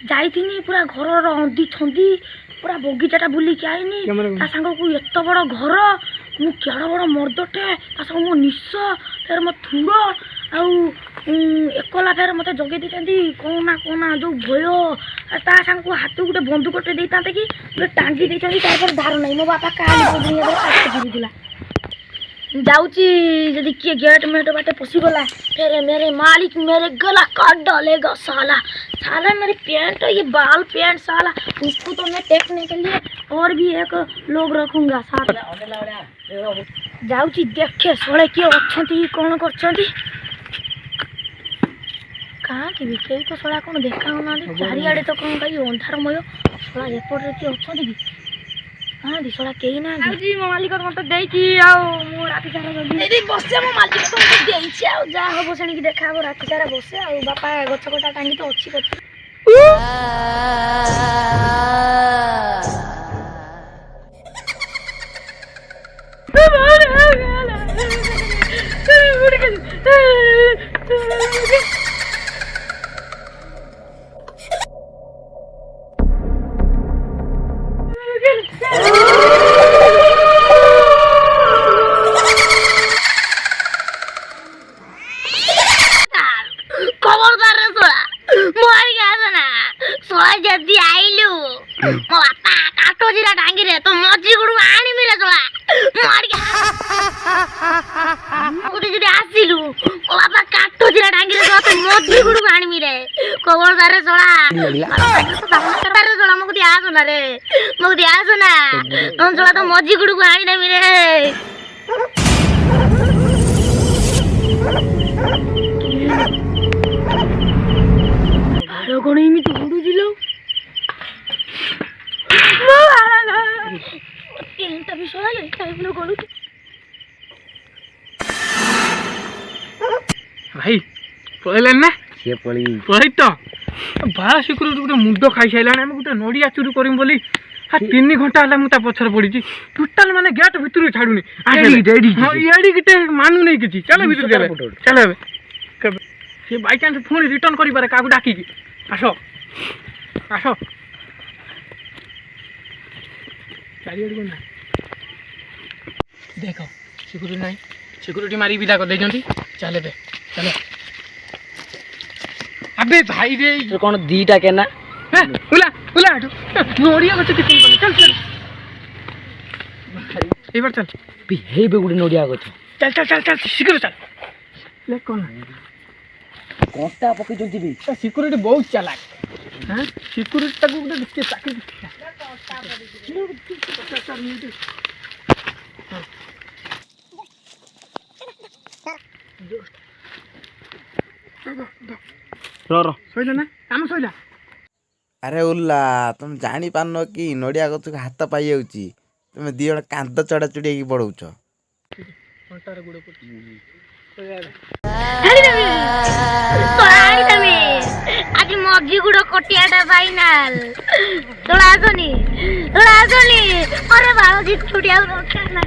जाइथिनी पूरा घर अंधी छंदी पूरा बगीचाटा बुलिक आईनी ता सांग को एत बड़ घर मु केड़ बड़ मर्दटे ता सांग मो निश फेर मो थुड़ आउ एकला फेर मत जगे देते कहना जो भय ता सांग को हाथ गोटे बंदूकटे देते कि गोटे टांगी देते तार धार ना मो बापा का जाऊची यदि किए गेट मेट बाटे पशिगला फिर मेरे मालिक मेरे गला काट डालेगा साला साला मेरी पैंट ये बाल पैंट साला उसको तो मैं टेकने के लिए और भी एक लोग रखूंगा साला जाऊची देखे सोले किए अच्छी कौन कर कहाँ की कई तो सोला कौन देखा चारिआडे तो कौन कहीं अंधारमय सोला एपटे किए अच्छी हाँ दिशा कहीं ना जी मो मालिक मत देती राति सारा बसे मो मालिक तो मत जा हम से देखा राति सारा बसे आ बापा गछ कटा टांगी तो अच्छी मजी गुड़ को आनी रे कौन एमती उड़ूल भाई पळेले ना से पळी तो बाळा सिक्यूरिटी गोटे मुंड खाई सारा आम गोटे नड़िया चोरी करम बोली 3 घंटा है मुझे पछर पड़ी टोटाल माने गेट भितर छाड़ूनी एडी मानु नहीं किसी चलो भीतर चलो सी बाई चान्स पुणी रिटर्न कर क्या डाक आस आस चारिआडे ना देख सिक्यूरिटी ना सिक्यूरिटी मारी विदा कर दे चले बे चलो अबे भाई रे कौन दीटा के ना उला उला नोड़िया गछ कितनी बने चल चल एक बार चल हे बे गुडी नोड़िया गछ चल चल चल चल शीघ्र चल ले कौन कोंटा पके जल्दी भी सिक्यूरिटी बहुत चालाक हां सिक्यूरिटी तक गुडे दिखे चाकरी रो सोइला ना काम सोइला अरे उल्ला तुम जानी पारन कि नड़िया गछ हाथ पाई जाऊँगी तुम दी जन कांद चढ़ा चढ़ी बढ़ाऊच आज मजी गुड़ कटियाटा फाइनाल तोड़ा आसनी अरे भाजी छुटिया